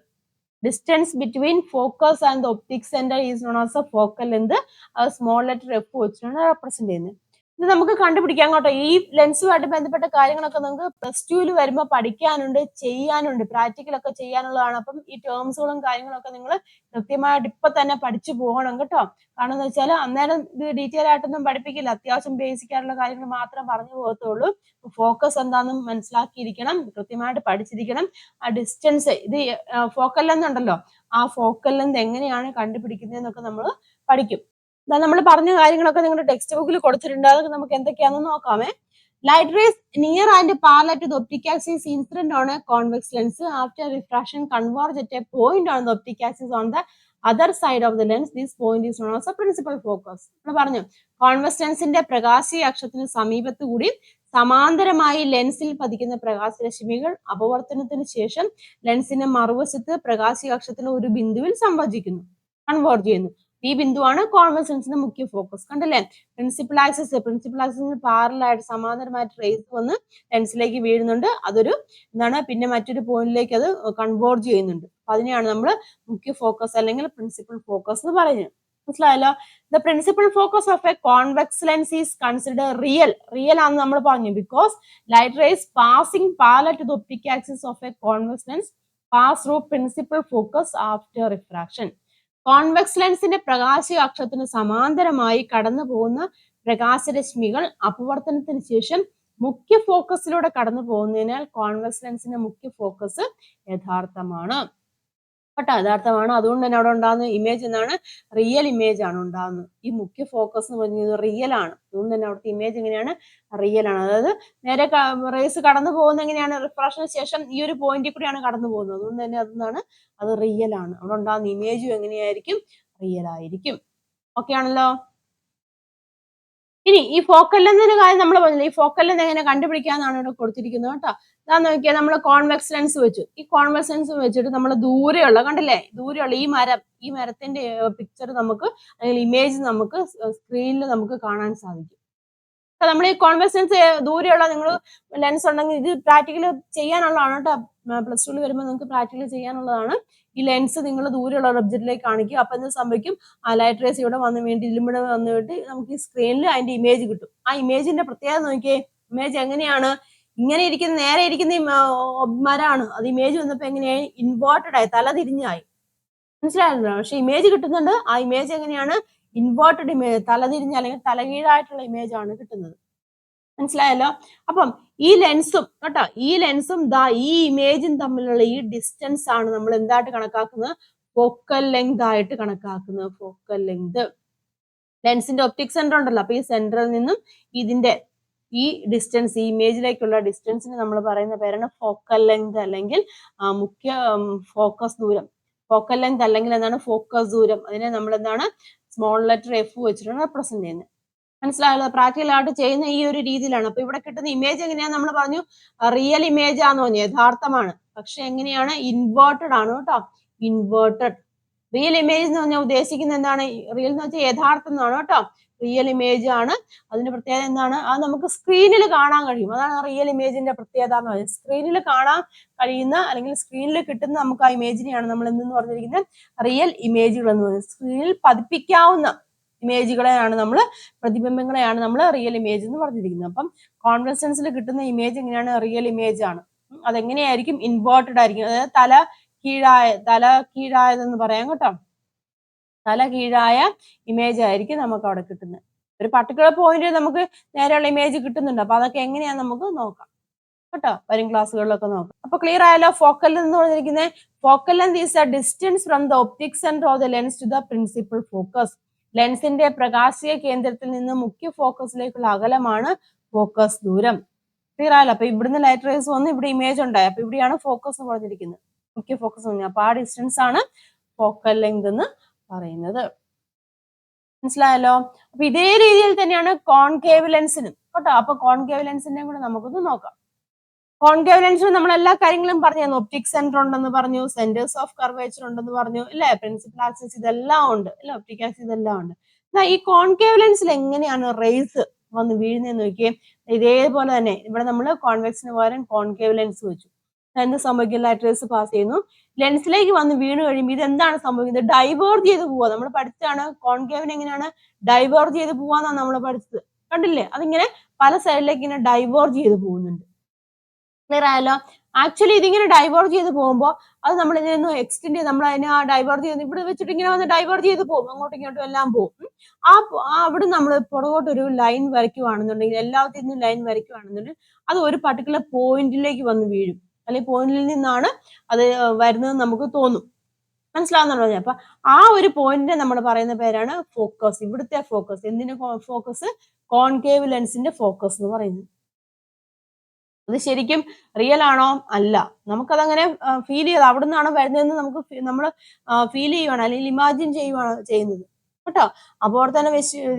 Distance between focus and the optic centre is known as a focal length. അത് സ്മോൾ ലെറ്റർ എഫ് വെച്ചിട്ടാണ് റെപ്രസെന്റ് ചെയ്യുന്നത്. ഇത് നമുക്ക് കണ്ടുപിടിക്കാം കേട്ടോ. ഈ ലെൻസുമായിട്ട് ബന്ധപ്പെട്ട കാര്യങ്ങളൊക്കെ നമുക്ക് +2 വരുമ്പോൾ പഠിക്കാനുണ്ട്, ചെയ്യാനുണ്ട്, പ്രാക്ടിക്കലൊക്കെ ചെയ്യാനുള്ളതാണ്. അപ്പം ഈ ടേംസുകളും കാര്യങ്ങളൊക്കെ നിങ്ങൾ കൃത്യമായിട്ട് ഇപ്പൊ തന്നെ പഠിച്ചു പോകണം കേട്ടോ. കാരണം എന്ന് വെച്ചാൽ അന്നേരം ഇത് ഡീറ്റെയിൽ ആയിട്ടൊന്നും പഠിപ്പിക്കില്ല, അത്യാവശ്യം ബേസിക് ആയിട്ടുള്ള കാര്യങ്ങൾ മാത്രം പറഞ്ഞു പോകത്തുള്ളൂ. ഫോക്കസ് എന്താണെന്നും മനസ്സിലാക്കിയിരിക്കണം, കൃത്യമായിട്ട് പഠിച്ചിരിക്കണം. ആ ഡിസ്റ്റൻസ്, ഇത് ഫോക്കൽ ലെങ്ത് ഉണ്ടല്ലോ, ആ ഫോക്കൽ ലെങ്ത് എങ്ങനെയാണ് കണ്ടുപിടിക്കുന്നതെന്നൊക്കെ നമ്മൾ പഠിക്കും. നമ്മൾ പറഞ്ഞ കാര്യങ്ങളൊക്കെ നിങ്ങളുടെ ടെക്സ്റ്റ് ബുക്കിൽ കൊടുത്തിട്ടുണ്ട്. അതൊക്കെ നമുക്ക് എന്തൊക്കെയാണെന്ന് നോക്കാമേ. Light rays near and parallel to the optic axis incident on a convex lens after refraction converge at a point on the optic axis on the other side of the lens. This point is known as a principal focus. നമ്മൾ പറഞ്ഞു കോൺവെക്സ് ലെൻസിന്റെ പ്രകാശീയ അക്ഷത്തിന് സമീപത്ത് കൂടി സമാന്തരമായി ലെൻസിൽ പതിക്കുന്ന പ്രകാശരശ്മികൾ അപവർത്തനത്തിന് ശേഷം ലെൻസിന്റെ മറുവശത്ത് പ്രകാശീയ അക്ഷത്തിന് ഒരു ബിന്ദുവിൽ സംവദിക്കുന്നു, കൺവേർജ് ചെയ്യുന്നു. ഈ ബിന്ദുവാണ് കോൺവെക്സ് ലെൻസിന്റെ മുഖ്യ ഫോക്കസ്. കണ്ടല്ലേ, പ്രിൻസിപ്പൽ ആക്സിസിന് പാരലായിട്ട് സമാന്തരമായിട്ട് റേസ് വന്ന് ലെൻസിലേക്ക് വീഴുന്നുണ്ട്. അതൊരു എന്താണ്, പിന്നെ മറ്റൊരു പോയിന്റിലേക്ക് അത് കൺവേർജ് ചെയ്യുന്നുണ്ട്. അപ്പൊ അതിനെയാണ് നമ്മൾ മുഖ്യ ഫോക്കസ് അല്ലെങ്കിൽ പ്രിൻസിപ്പൽ ഫോക്കസ് എന്ന് പറയുന്നത്. മനസ്സിലായല്ലോ? The principal focus of a convex lens is consider real ആണെന്ന് നമ്മൾ പറഞ്ഞു. Because light rays passing parallel to the optic axis of a convex lens pass through principal focus after refraction. Convex ലെൻസിന്റെ പ്രകാശീയ അക്ഷത്തിന് സമാന്തരമായി കടന്നു പോകുന്ന പ്രകാശരശ്മികൾ അപവർത്തനത്തിന് ശേഷം മുഖ്യ ഫോക്കസിലൂടെ കടന്നു പോകുന്നതിനാൽ കോൺവെക്സ് ലെൻസിന്റെ മുഖ്യ ഫോക്കസ് യഥാർത്ഥമാണ് കേട്ടോ, യഥാർത്ഥമാണ്. അതുകൊണ്ട് തന്നെ അവിടെ ഉണ്ടാകുന്ന ഇമേജ് എന്താണ്, റിയൽ ഇമേജ് ആണ് ഉണ്ടാകുന്നത്. ഈ മുഖ്യ ഫോക്കസ് എന്ന് പറയുന്നത് റിയൽ ആണ്. അതുകൊണ്ട് തന്നെ അവിടുത്തെ ഇമേജ് എങ്ങനെയാണ്, റിയൽ ആണ്. അതായത് നേരെ റേസ് കടന്നു പോകുന്ന എങ്ങനെയാണ്, റിഫ്രാക്ഷന് ശേഷം ഈ ഒരു പോയിന്റിൽ കൂടിയാണ് കടന്നു പോകുന്നത്. അതുകൊണ്ട് തന്നെ അതെന്താണ്, അത് റിയൽ ആണ്. അവിടെ ഉണ്ടാകുന്ന ഇമേജും എങ്ങനെയായിരിക്കും, റിയൽ ആയിരിക്കും. ഓക്കെ ആണല്ലോ? ഇനി ഈ ഫോക്കൽ ലെങ്തിന്റെ കാര്യം നമ്മൾ പറഞ്ഞില്ല. ഈ ഫോക്കൽ ലെങ്ത് എങ്ങനെ കണ്ടുപിടിക്കാന്നാണ് ഇവിടെ കൊടുത്തിരിക്കുന്നത് കേട്ടോ. ഇതാ നോക്കിയാൽ നമ്മൾ കോൺവെക്സ് ലെൻസ് വെച്ചു. ഈ കോൺവെക്സ് ലെൻസ് വെച്ചിട്ട് നമ്മൾ ദൂരെയുള്ള, കണ്ടില്ലേ, ദൂരെയുള്ള ഈ മരത്തിന്റെ പിക്ചർ നമുക്ക് അല്ലെങ്കിൽ ഇമേജ് നമുക്ക് സ്ക്രീനിൽ നമുക്ക് കാണാൻ സാധിക്കും. നമ്മൾ ഈ കോൺവെക്സ് ലെൻസ് ദൂരെയുള്ള നിങ്ങൾ ലെൻസ് ഉണ്ടെങ്കിൽ ഇത് പ്രാക്ടിക്കൽ ചെയ്യാനുള്ളതാണ് കേട്ടോ. +2 വരുമ്പോൾ നിങ്ങൾക്ക് പ്രാക്ടിക്കൽ ചെയ്യാനുള്ളതാണ്. ഈ ലെൻസ് നിങ്ങൾ ദൂരെയുള്ള ഒബ്ജക്റ്റിലേക്ക് കാണിക്കുക. അപ്പൊ എന്ത് സംഭവിക്കും, ആ ലൈറ്റ് റേസ് ഇവിടെ വന്ന് വേണ്ടി ഇതിലൂടെ വന്നിട്ട് നമുക്ക് ഈ സ്ക്രീനിൽ അതിന്റെ ഇമേജ് കിട്ടും. ആ ഇമേജിന്റെ പ്രത്യേകത നോക്കിയേ, ഇമേജ് എങ്ങനെയാണ്, ഇങ്ങനെ ഇരിക്കുന്ന നേരെ ഇരിക്കുന്ന മരമാണ്. അത് ഇമേജ് വന്നപ്പോ എങ്ങനെയായി, ഇൻവേർട്ടഡ് ആയി, തല തിരിഞ്ഞായി. മനസ്സിലായല്ലോ? പക്ഷെ ഇമേജ് കിട്ടുന്നുണ്ട്. ആ ഇമേജ് എങ്ങനെയാണ്, ഇൻവേർട്ടഡ് ഇമേജ്, തലതിരിഞ്ഞ അല്ലെങ്കിൽ തലകീഴായിട്ടുള്ള ഇമേജ് ആണ് കിട്ടുന്നത്. മനസ്സിലായല്ലോ? അപ്പം ഈ ലെൻസും കേട്ടോ, ഈ ലെൻസും ഈ ഇമേജും തമ്മിലുള്ള ഈ ഡിസ്റ്റൻസ് ആണ് നമ്മൾ എന്തായിട്ട് കണക്കാക്കുന്നത്? ഫോക്കൽ ലെങ്ത് ആയിട്ട് കണക്കാക്കുന്നത്. Focal length. ലെൻസിന്റെ ഒപ്റ്റിക് സെന്റർ ഉണ്ടല്ലോ, അപ്പൊ ഈ സെന്ററിൽ നിന്നും ഇതിന്റെ ഈ ഡിസ്റ്റൻസ്, ഈ ഇമേജിലേക്കുള്ള ഡിസ്റ്റൻസിന് നമ്മൾ പറയുന്ന പേരാണ് ഫോക്കൽ ലെങ്ത് അല്ലെങ്കിൽ മുഖ്യ ഫോക്കസ് ദൂരം. ഫോക്കൽ ലെങ്ത് അല്ലെങ്കിൽ എന്താണ്? ഫോക്കസ് ദൂരം. അതിനെ നമ്മൾ എന്താണ്? സ്മോൾ ലെറ്റർ F വെച്ചിട്ടാണ് റെപ്രസെന്റ് ചെയ്യുന്നത്. മനസ്സിലായല്ലോ? പ്രാക്ടിക്കൽ ആയിട്ട് ചെയ്യുന്ന ഈ ഒരു രീതിയിലാണ്. അപ്പൊ ഇവിടെ കിട്ടുന്ന ഇമേജ് എങ്ങനെയാന്ന് നമ്മൾ പറഞ്ഞു, റിയൽ ഇമേജ് ആണെന്ന് പറഞ്ഞു, യഥാർത്ഥമാണ്. പക്ഷെ എങ്ങനെയാണ്? ഇൻവേർട്ടഡ് ആണ് കേട്ടോ, ഇൻവേർട്ടഡ്. റിയൽ ഇമേജ് എന്ന് പറഞ്ഞാൽ ഉദ്ദേശിക്കുന്നത് എന്താണ്? റിയൽ എന്ന് വെച്ചാൽ യഥാർത്ഥം എന്നാണ് കേട്ടോ. റിയൽ ഇമേജ് ആണ്. അതിന്റെ പ്രത്യേകത എന്താണ്? അത് നമുക്ക് സ്ക്രീനിൽ കാണാൻ കഴിയും. അതാണ് റിയൽ ഇമേജിന്റെ പ്രത്യേകത എന്ന് പറയുന്നത്. സ്ക്രീനിൽ കാണാൻ കഴിയുന്ന അല്ലെങ്കിൽ സ്ക്രീനിൽ കിട്ടുന്ന നമുക്ക് ആ ഇമേജിനെയാണ് നമ്മൾ എന്തെന്ന് പറഞ്ഞിരിക്കുന്നത്? റിയൽ ഇമേജുകൾ എന്ന് പറയുന്നത്. സ്ക്രീനിൽ പതിപ്പിക്കാവുന്ന ഇമേജുകളെയാണ് നമ്മൾ, പ്രതിബിംബങ്ങളെയാണ് നമ്മൾ റിയൽ ഇമേജ് എന്ന് പറഞ്ഞിരിക്കുന്നത്. അപ്പം കോൺവെക്സ് ലെൻസിൽ കിട്ടുന്ന ഇമേജ് എങ്ങനെയാണ്? റിയൽ ഇമേജ് ആണ്. അതെങ്ങനെയായിരിക്കും? ഇൻവേർട്ടഡ് ആയിരിക്കും. അതായത് തല കീഴായതെന്ന് പറയാം കേട്ടോ. തല കീഴായ ഇമേജ് ആയിരിക്കും നമുക്ക് അവിടെ കിട്ടുന്നത്. ഒരു പർട്ടിക്കുലർ പോയിന്റിൽ നമുക്ക് നേരെയുള്ള ഇമേജ് കിട്ടുന്നുണ്ട്. അപ്പൊ അതൊക്കെ എങ്ങനെയാന്ന് നമുക്ക് നോക്കാം കേട്ടോ, വരും ക്ലാസ്സുകളിലൊക്കെ നോക്കാം. അപ്പൊ ക്ലിയർ ആയല്ലോ? ഫോക്കൽ എന്ന് പറഞ്ഞിരിക്കുന്നത്, focal length is the distance from the optic centre of the lens to the principal focus. ലെൻസിന്റെ പ്രകാശീയ കേന്ദ്രത്തിൽ നിന്ന് മുഖ്യ ഫോക്കസിലേക്കുള്ള അകലമാണ് ഫോക്കസ് ദൂരം. ക്ലിയർ ആയല്ലോ? അപ്പൊ ഇവിടുന്ന് ലൈറ്റ് റേസ് വന്ന് ഇവിടെ ഇമേജ് ഉണ്ടായി. അപ്പൊ ഇവിടെയാണ് ഫോക്കസ് പറഞ്ഞിരിക്കുന്നത്, മുഖ്യ ഫോക്കസ് പറഞ്ഞത്. അപ്പൊ ആ ഡിസ്റ്റൻസ് ആണ് ഫോക്കൽ ലെങ്ത് എന്ന് പറയുന്നത്. മനസ്സിലായല്ലോ? അപ്പൊ ഇതേ രീതിയിൽ തന്നെയാണ് കോൺകേവ് ലെൻസിനും കേട്ടോ. അപ്പൊ കോൺകേവ് ലെൻസിനെ കൂടെ നമുക്കൊന്ന് നോക്കാം. കോൺകേവ് ലെൻസിന് നമ്മൾ എല്ലാ കാര്യങ്ങളും പറഞ്ഞു തന്നു. ഒപ്റ്റിക് സെന്റർ ഉണ്ടെന്ന് പറഞ്ഞു, സെന്റേഴ്സ് ഓഫ് കർവേച്ചർ ഉണ്ടെന്ന് പറഞ്ഞു, അല്ലെ? പ്രിൻസിപ്പൽ ആക്സിസ് ഇതെല്ലാം ഉണ്ട്, അല്ലെ? ഒപ്റ്റിക് ആക്സിസ് ഇതെല്ലാം ഉണ്ട്. ഈ കോൺകേവ് ലെൻസിൽ എങ്ങനെയാണ് റേസ് വന്ന് വീഴുന്നതെന്ന് നോക്കിയേ. ഇതേപോലെ തന്നെ ഇവിടെ നമ്മൾ കോൺവെക്സിന് പകരം കോൺകേവ് ലെൻസ് വെച്ചു. എന്ത് സംഭവിക്കും? ലൈറ്റ് റേസ് പാസ് ചെയ്യുന്നു, ലെൻസിലേക്ക് വന്ന് വീണ് കഴിയുമ്പോൾ ഇത് എന്താണ് സംഭവിക്കുന്നത്? ഡൈവേർജ് ചെയ്ത് പോവാ. നമ്മൾ പഠിച്ചാണ് കോൺകേവിന് എങ്ങനെയാണ് ഡൈവേർജ് ചെയ്ത് പോവാന്നാണ് നമ്മൾ പഠിച്ചത്, കണ്ടില്ലേ? അതിങ്ങനെ പല സൈഡിലേക്ക് ഇങ്ങനെ ഡൈവേർജ് ചെയ്ത് പോകുന്നുണ്ട്. ക്ലിയർ ആയല്ലോ? ആക്ച്വലി ഇതിങ്ങനെ ഡൈവേർജ് ചെയ്ത് പോകുമ്പോൾ അത് നമ്മൾ ഇതിനൊന്ന് എക്സ്റ്റെൻഡ് ചെയ്ത് നമ്മൾ അതിനെ ഡൈവേർജ് ചെയ്ത് ഇവിടെ വെച്ചിട്ട് ഇങ്ങനെ വന്ന് ഡൈവേർജ് ചെയ്ത് പോകും, അങ്ങോട്ടും ഇങ്ങോട്ടും എല്ലാം പോകും. അവിടെ നമ്മൾ പുറകോട്ടൊരു ലൈൻ വരയ്ക്കുവാണെന്നുണ്ടെങ്കിൽ, എല്ലാത്തിൽ നിന്നും ലൈൻ വരയ്ക്കുവാണെന്നുണ്ടെങ്കിൽ അത് ഒരു പർട്ടിക്കുലർ പോയിന്റിലേക്ക് വന്ന് വീഴും, അല്ലെങ്കിൽ പോയിന്റിൽ നിന്നാണ് അത് വരുന്നത് നമുക്ക് തോന്നും. മനസ്സിലാവുന്നുണ്ടോ? അപ്പൊ ആ ഒരു പോയിന്റിനെ നമ്മൾ പറയുന്ന പേരാണ് ഫോക്കസ്. ഇവിടുത്തെ ഫോക്കസ് എന്തിന്റെ ഫോക്കസ്? കോൺകേവ് ലെൻസിന്റെ ഫോക്കസ് എന്ന് പറയുന്നത്. അത് ശരിക്കും റിയൽ ആണോ? അല്ല. നമുക്കതങ്ങനെ ഫീൽ ചെയ്ത് അവിടെ നിന്നാണ് വരുന്നതെന്ന് നമുക്ക് നമ്മൾ ഫീൽ ചെയ്യുവാണ് അല്ലെങ്കിൽ ഇമാജിൻ ചെയ്യുവാണ് ചെയ്യുന്നത് കേട്ടോ. അപവർത്തന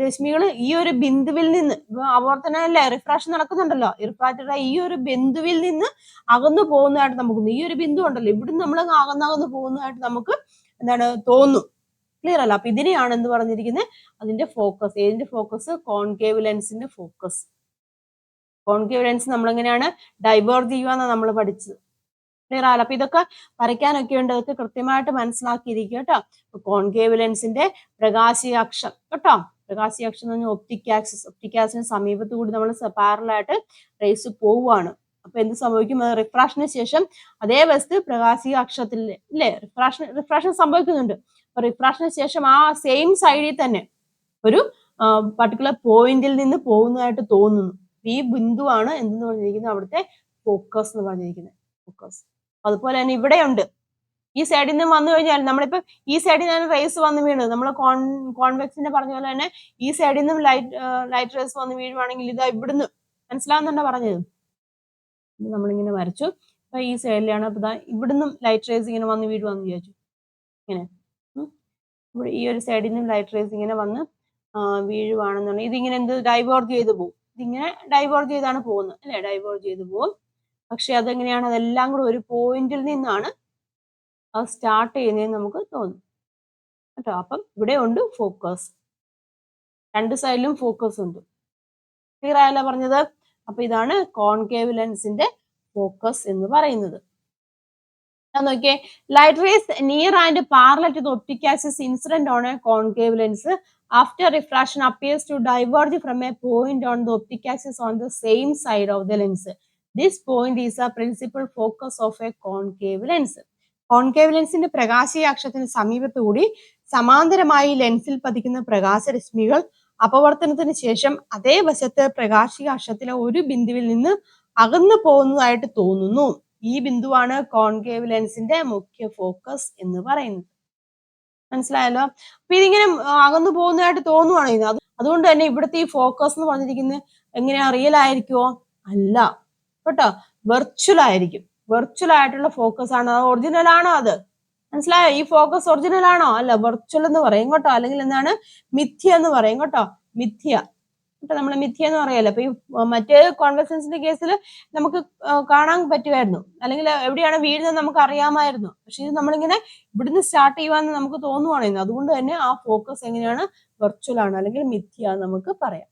രശ്മികൾ ഈ ഒരു ബിന്ദുവിൽ നിന്ന്, അപവർത്തന അല്ലേ, റിഫ്രാക്ഷൻ നടക്കുന്നുണ്ടല്ലോ, റിഫ്രാക്റ്റഡ് ഈ ഒരു ബിന്ദുവിൽ നിന്ന് അകന്നു പോകുന്നതായിട്ട് നമുക്ക്, ഈ ഒരു ബിന്ദു ഉണ്ടല്ലോ, ഇവിടുന്ന് നമ്മൾ അകന്നകന്ന് പോകുന്നതായിട്ട് നമുക്ക് എന്താണ് തോന്നും. ക്ലിയർ അല്ല? അപ്പൊ ഇതിനെയാണ് എന്ത് പറഞ്ഞിരിക്കുന്നത്? അതിന്റെ ഫോക്കസ്. ഏതിന്റെ ഫോക്കസ്? കോൺകേവ് ലെൻസിന്റെ ഫോക്കസ്. കോൺകേവ് ലെൻസ് നമ്മൾ എങ്ങനെയാണ് ഡൈവേർജ് ചെയ്യുവാന്നാണ് നമ്മൾ പഠിച്ചത്. ക്ലിയർ ആണല്ലോ? അപ്പൊ ഇതൊക്കെ വരയ്ക്കാനൊക്കെ ഉണ്ട്, അതൊക്കെ കൃത്യമായിട്ട് മനസ്സിലാക്കിയിരിക്കുക കേട്ടോ. കോൺകേവ് ലെൻസിന്റെ പ്രകാശീയ അക്ഷം കേട്ടോ. പ്രകാശീയ അക്ഷം എന്ന് പറഞ്ഞാൽ ഒപ്റ്റിക് ആക്സിസ്. ഒപ്റ്റിക് ആക്സിന് സമീപത്ത് കൂടി നമ്മൾ പാരലായിട്ട് റേസ് പോവുകയാണ്. അപ്പൊ എന്ത് സംഭവിക്കും? റിഫ്രാക്ഷന് ശേഷം അതേ വസ്തു പ്രകാശീയ അക്ഷത്തിൽ ഇല്ലേ റിഫ്രാക്ഷൻ സംഭവിക്കുന്നുണ്ട്. അപ്പൊ റിഫ്രാക്ഷന് ശേഷം ആ സെയിം സൈഡിൽ തന്നെ ഒരു പർട്ടിക്കുലർ പോയിന്റിൽ നിന്ന് പോകുന്നതായിട്ട് തോന്നുന്നു. ഈ ബിന്ദുവാണ് എന്തെന്ന് പറഞ്ഞിരിക്കുന്നത്? അവിടുത്തെ ഫോക്കസ് എന്ന് പറഞ്ഞിരിക്കുന്നത്. ഫോക്കസ്. അതുപോലെ തന്നെ ഇവിടെയുണ്ട്. ഈ സൈഡിൽ നിന്ന് വന്നു കഴിഞ്ഞാൽ നമ്മളിപ്പോ ഈ സൈഡിൽ നിന്നാണ് റേസ് വന്ന് വീണത്. നമ്മൾ കോൺവെക്സിന്റെ പറഞ്ഞ പോലെ തന്നെ ഈ സൈഡിൽ നിന്നും ലൈറ്റ് റേസ് വന്ന് വീഴുവാണെങ്കിൽ ഇതാ ഇവിടുന്ന്, മനസ്സിലാവുന്നുണ്ടോ പറഞ്ഞത്? നമ്മളിങ്ങനെ വരച്ചു. അപ്പൊ ഈ സൈഡിലാണ്. അപ്പൊ ഇവിടുന്നും ലൈറ്റ് റേസ് ഇങ്ങനെ വന്ന് വീഴുവാന്ന് വിചാരിച്ചു. ഇങ്ങനെ ഇവിടെ ഈ ഒരു സൈഡിൽ നിന്നും ലൈറ്റ് റേസ് ഇങ്ങനെ വന്ന് വീഴുവാണെന്നുണ്ടെങ്കിൽ ഇതിങ്ങനെ എന്ത് ഡൈവേർജ് ചെയ്ത് പോകും. ഇതിങ്ങനെ ഡൈവേർജ് ചെയ്താണ് പോകുന്നത്, അല്ലെ? ഡൈവേർജ് ചെയ്ത് പോകും. പക്ഷെ അതെങ്ങനെയാണ്? അതെല്ലാം കൂടെ ഒരു പോയിന്റിൽ നിന്നാണ് അത് സ്റ്റാർട്ട് ചെയ്യുന്നതെന്ന് നമുക്ക് തോന്നും കേട്ടോ. അപ്പം ഇവിടെ ഉണ്ട് ഫോക്കസ്, രണ്ട് സൈഡിലും ഫോക്കസ് ഉണ്ട്. ക്ലിയർ ആയല്ലോ പറഞ്ഞത്? അപ്പൊ ഇതാണ് കോൺകേവ് ലെൻസിന്റെ ഫോക്കസ് എന്ന് പറയുന്നത്. നോക്കിയേ, light rays near and parallel to the optic axis incident on a concave lens after refraction appears to diverge from a point on the optic axis on the same side of the lens. This point is a principal focus of a concave lens. Concave ലെൻസിന്റെ പ്രകാശീയ അക്ഷത്തിന് സമീപത്തുകൂടി സമാന്തരമായി ലെൻസിൽ പതിക്കുന്ന പ്രകാശരശ്മികൾ അപവർത്തനത്തിന് ശേഷം അതേ വശത്ത് പ്രകാശിക അക്ഷത്തിലെ ഒരു ബിന്ദുവിൽ നിന്ന് അകന്നു പോകുന്നതായിട്ട് തോന്നുന്നു. ഈ ബിന്ദുവാണ് കോൺകേവ് ലെൻസിന്റെ മുഖ്യ ഫോക്കസ് എന്ന് പറയുന്നത്. മനസ്സിലായല്ലോ? അപ്പൊ ഇതിങ്ങനെ അകന്നു പോകുന്നതായിട്ട് തോന്നുവാണ്. അതുകൊണ്ട് തന്നെ ഇവിടുത്തെ ഈ ഫോക്കസ് എന്ന് പറഞ്ഞിരിക്കുന്നത് എങ്ങനെയാ, റിയൽ ആയിരിക്കുമോ? അല്ല കേട്ടോ, വെർച്വൽ ആയിരിക്കും. വെർച്വൽ ആയിട്ടുള്ള ഫോക്കസ് ആണ്. അത് ഒറിജിനൽ ആണോ? അത് മനസ്സിലായോ? ഈ ഫോക്കസ് ഒറിജിനൽ ആണോ? അല്ല, വെർച്വൽ എന്ന് പറയും കേട്ടോ. അല്ലെങ്കിൽ എന്താണ്, മിഥ്യ എന്ന് പറയും കേട്ടോ. മിഥ്യ കേട്ടോ, നമ്മൾ മിഥ്യ എന്ന് പറയല്ലോ. അപ്പൊ ഈ മറ്റേ കോൺവെക്സ് ലെൻസിന്റെ കേസിൽ നമുക്ക് കാണാൻ പറ്റുമായിരുന്നു, അല്ലെങ്കിൽ എവിടെയാണ് വീഴുന്നത് നമുക്ക് അറിയാമായിരുന്നു. പക്ഷെ ഇത് നമ്മളിങ്ങനെ ഇവിടുന്ന് സ്റ്റാർട്ട് ചെയ്യുവാന്ന് നമുക്ക് തോന്നുവാണ്. അതുകൊണ്ട് തന്നെ ആ ഫോക്കസ് എങ്ങനെയാണ്, വെർച്വൽ ആണ്, അല്ലെങ്കിൽ മിഥ്യ എന്ന് നമുക്ക് പറയാം.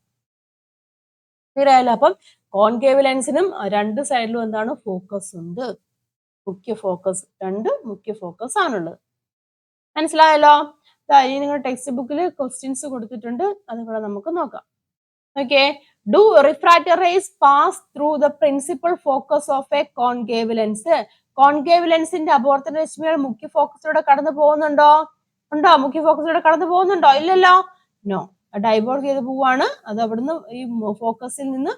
ക്ലിയർ ആയല്ലോ? അപ്പം കോൺകേവ് ലെൻസിനും രണ്ട് സൈഡിലും എന്താണ്, ഫോക്കസ് ഉണ്ട്. മുഖ്യ ഫോക്കസ്, രണ്ട് മുഖ്യ ഫോക്കസ് ആണുള്ളത്. മനസ്സിലായല്ലോ? ഇനി നിങ്ങളുടെ ടെക്സ്റ്റ് ബുക്കിൽ ക്വസ്റ്റ്യൻസ് കൊടുത്തിട്ടുണ്ട്, അതും കൂടെ നമുക്ക് നോക്കാം. Okay, do refractor rays pass through the principal focus of a concave lens? Concave ലെൻസിന്റെ അപവർത്തന രശ്മികൾ മുഖ്യ ഫോക്കസിലൂടെ കടന്നു പോകുന്നുണ്ടോ? ഉണ്ടോ? മുഖ്യ ഫോക്കസിലൂടെ കടന്നു പോകുന്നുണ്ടോ? ഇല്ലല്ലോ. നോ, ഡൈവേർട്ട് ചെയ്ത് പോവാണ്. അത് അവിടുന്ന് ഈ ഫോക്കസിൽ നിന്ന്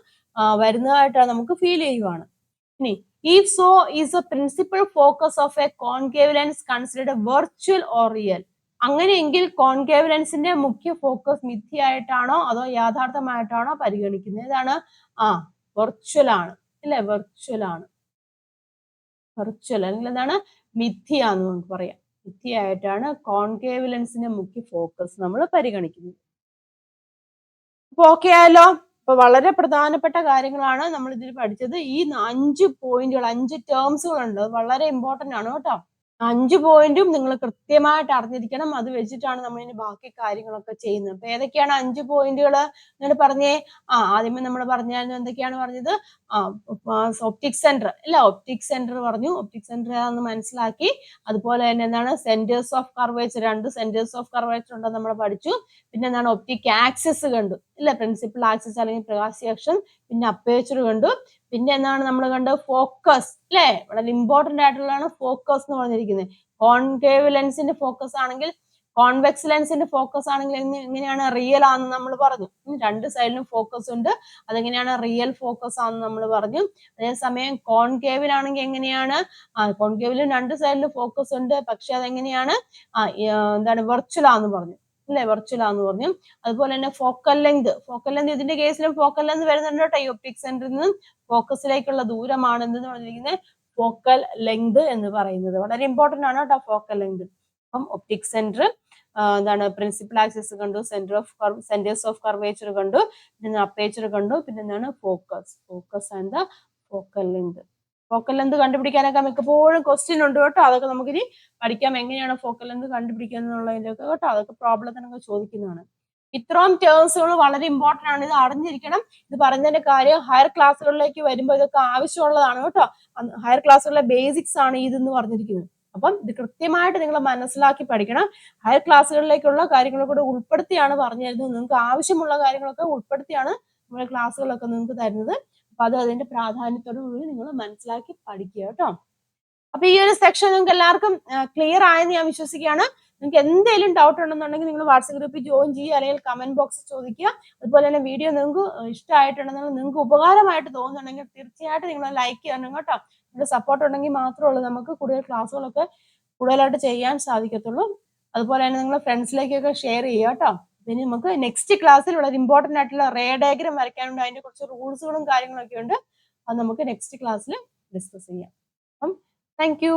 വരുന്നതായിട്ടാണ് നമുക്ക് ഫീൽ ചെയ്യുവാണ്. ഇനി if so, is the principal focus of a concave lens considered virtual or real? അങ്ങനെയെങ്കിൽ കോൺകേവ് ലെൻസിന്റെ മുഖ്യ ഫോക്കസ് മിഥ്യയായിട്ടാണോ അതോ യാഥാർത്ഥമായിട്ടാണോ പരിഗണിക്കുന്നത്? ഏതാണ്? വെർച്വൽ ആണ്, അല്ലെ? വെർച്വൽ ആണ്. വെർച്വൽ അല്ലെങ്കിൽ എന്താണ്, മിഥ്യ എന്ന് നമുക്ക് പറയാം. മിഥ്യയായിട്ടാണ് കോൺകേവ് ലെൻസിന്റെ മുഖ്യ ഫോക്കസ് നമ്മൾ പരിഗണിക്കുന്നത്. അപ്പൊ ഓക്കെ ആയല്ലോ? അപ്പൊ വളരെ പ്രധാനപ്പെട്ട കാര്യങ്ങളാണ് നമ്മൾ ഇതിൽ പഠിച്ചത്. ഈ 5 പോയിന്റുകൾ, 5 ടേംസുകൾ ഉണ്ട്, വളരെ ഇമ്പോർട്ടന്റ് ആണ് കേട്ടോ. 5 പോയിന്റും നിങ്ങൾ കൃത്യമായിട്ട് അറിഞ്ഞിരിക്കണം. അത് വെച്ചിട്ടാണ് നമ്മൾ ഇനി ബാക്കി കാര്യങ്ങളൊക്കെ ചെയ്യുന്നത്. അപ്പൊ ഏതൊക്കെയാണ് 5 പോയിന്റുകൾ? നിങ്ങൾ പറഞ്ഞേ. ആദ്യമേ നമ്മൾ പറഞ്ഞായിരുന്നു, എന്തൊക്കെയാണ് പറഞ്ഞത്? ഒപ്റ്റിക് സെന്റർ അല്ല, ഒപ്റ്റിക് സെന്റർ പറഞ്ഞു. ഒപ്റ്റിക് സെന്റർ ആണെന്ന് മനസ്സിലാക്കി. അതുപോലെ തന്നെ എന്താണ്, centres of curvature, 2 centres of curvature ഉണ്ടെന്ന് നമ്മൾ പഠിച്ചു. പിന്നെ എന്താണ്, ഒപ്റ്റിക് ആക്സിസ് കണ്ടു, ഇല്ല? പ്രിൻസിപ്പൽ ആക്സിസ് അല്ലെങ്കിൽ പ്രകാശാക്ഷം. പിന്നെ അപ്പേച്ചർ കണ്ടു. പിന്നെ എന്താണ് നമ്മൾ കണ്ടത്? ഫോക്കസ്, അല്ലെ? വളരെ ഇമ്പോർട്ടന്റ് ആയിട്ടുള്ളതാണ് ഫോക്കസ് എന്ന് പറഞ്ഞിരിക്കുന്നത്. കോൺകേവ് ലെൻസിന്റെ ഫോക്കസ് ആണെങ്കിൽ, കോൺവെക്സ് ലെൻസിന്റെ ഫോക്കസ് ആണെങ്കിൽ എങ്ങനെയാണ്, റിയൽ ആണെന്ന് നമ്മൾ പറഞ്ഞു. 2 സൈഡിലും ഫോക്കസ് ഉണ്ട്, അതെങ്ങനെയാണ്, റിയൽ ഫോക്കസ് ആണെന്ന് നമ്മൾ പറഞ്ഞു. അതേസമയം കോൺകേവിലാണെങ്കിൽ എങ്ങനെയാണ്, കോൺകേവിലും 2 സൈഡിലും ഫോക്കസ് ഉണ്ട്, പക്ഷെ അതെങ്ങനെയാണ്, എന്താണ്, വെർച്വൽ ആണെന്ന് പറഞ്ഞു, അല്ലെ? വെർച്വൽ ആണെന്ന് പറഞ്ഞു. അതുപോലെ തന്നെ ഫോക്കൽ ലെങ്ത്, ഇതിന്റെ കേസിലും ഫോക്കൽ ലെങ്ത് വരുന്നുണ്ട് കേട്ടോ. ഈ ഒപ്റ്റിക് സെന്ററിൽ നിന്നും ഫോക്കസിലേക്കുള്ള ദൂരമാണ് എന്ത് പറഞ്ഞിരിക്കുന്നത്, ഫോക്കൽ ലെങ്ത് എന്ന് പറയുന്നത്. വളരെ ഇമ്പോർട്ടന്റ് ആണ് കേട്ടോ ഫോക്കൽ ലെങ്ത്. അപ്പം ഒപ്റ്റിക് സെന്റർ എന്താണ്, പ്രിൻസിപ്പൽ ആക്സിസ് കണ്ടു, സെന്റേഴ്സ് ഓഫ് കർവേച്ചർ കണ്ടു, പിന്നെ അപ്പേച്ചർ കണ്ടു, പിന്നെ എന്താണ്, focus and the focal length. Focal length കണ്ടുപിടിക്കാനൊക്കെ മിക്കപ്പോഴും ക്വസ്റ്റ്യൻ ഉണ്ട് കേട്ടോ. അതൊക്കെ നമുക്കിനി പഠിക്കാം, എങ്ങനെയാണ് ഫോക്കൽ ലെങ്ത് കണ്ടുപിടിക്കുക എന്നുള്ളതിലൊക്കെ കേട്ടോ. അതൊക്കെ പ്രോബ്ലത്തിനൊക്കെ ചോദിക്കുന്നതാണ്. ഇത്രയും ടേംസുകൾ വളരെ ഇമ്പോർട്ടന്റ് ആണ്, ഇത് അറിഞ്ഞിരിക്കണം. ഇത് പറഞ്ഞതിന്റെ കാര്യം ഹയർ ക്ലാസ്സുകളിലേക്ക് വരുമ്പോൾ ഇതൊക്കെ ആവശ്യമുള്ളതാണ് കേട്ടോ. ഹയർ ക്ലാസ്സുകളിലെ ബേസിക്സ് ആണ് ഇതെന്ന് പറഞ്ഞിരിക്കുന്നത്. അപ്പം ഇത് കൃത്യമായിട്ട് നിങ്ങൾ മനസ്സിലാക്കി പഠിക്കണം. ഹയർ ക്ലാസ്സുകളിലേക്കുള്ള കാര്യങ്ങളെ കൂടെ ഉൾപ്പെടുത്തിയാണ് പറഞ്ഞു തരുന്നത്. നിങ്ങൾക്ക് ആവശ്യമുള്ള കാര്യങ്ങളൊക്കെ ഉൾപ്പെടുത്തിയാണ് നമ്മുടെ ക്ലാസ്സുകളൊക്കെ നിങ്ങൾക്ക് തരുന്നത്. അപ്പൊ അത് അതിന്റെ പ്രാധാന്യത്തോടുകൂടി നിങ്ങൾ മനസ്സിലാക്കി പഠിക്കുക കേട്ടോ. അപ്പൊ ഈ ഒരു സെക്ഷൻ നിങ്ങൾക്ക് എല്ലാവർക്കും ക്ലിയർ ആയെന്ന് ഞാൻ വിശ്വസിക്കുകയാണ്. നിങ്ങൾക്ക് എന്തെങ്കിലും ഡൗട്ട് ഉണ്ടെന്നുണ്ടെങ്കിൽ നിങ്ങൾ വാട്സ്ആപ്പ് ഗ്രൂപ്പിൽ ജോയിൻ ചെയ്യുക, അല്ലെങ്കിൽ കമന്റ് ബോക്സിൽ ചോദിക്കുക. അതുപോലെ തന്നെ വീഡിയോ നിങ്ങൾക്ക് ഇഷ്ടമായിട്ടുണ്ടെങ്കിൽ, നിങ്ങൾക്ക് ഉപകാരമായിട്ട് തോന്നുന്നുണ്ടെങ്കിൽ തീർച്ചയായിട്ടും നിങ്ങൾ ലൈക്ക് ചെയ്യണം കേട്ടോ. നിങ്ങളുടെ സപ്പോർട്ട് ഉണ്ടെങ്കിൽ മാത്രമേ ഉള്ളൂ നമുക്ക് കൂടുതൽ ക്ലാസ്സുകളൊക്കെ കൂടുതലായിട്ട് ചെയ്യാൻ സാധിക്കത്തുള്ളൂ. അതുപോലെ തന്നെ നിങ്ങൾ ഫ്രണ്ട്സിലേക്കൊക്കെ ഷെയർ ചെയ്യുക കേട്ടോ. പിന്നെ നമുക്ക് നെക്സ്റ്റ് ക്ലാസ്സിൽ വളരെ ഇമ്പോർട്ടന്റ് ആയിട്ടുള്ള റേ ഡയഗ്രം വരയ്ക്കാനുണ്ട്, അതിന്റെ കുറച്ച് റൂൾസുകളും കാര്യങ്ങളൊക്കെ ഉണ്ട്. അത് നമുക്ക് നെക്സ്റ്റ് ക്ലാസ്സിൽ ഡിസ്കസ് ചെയ്യാം. അപ്പം താങ്ക് യു.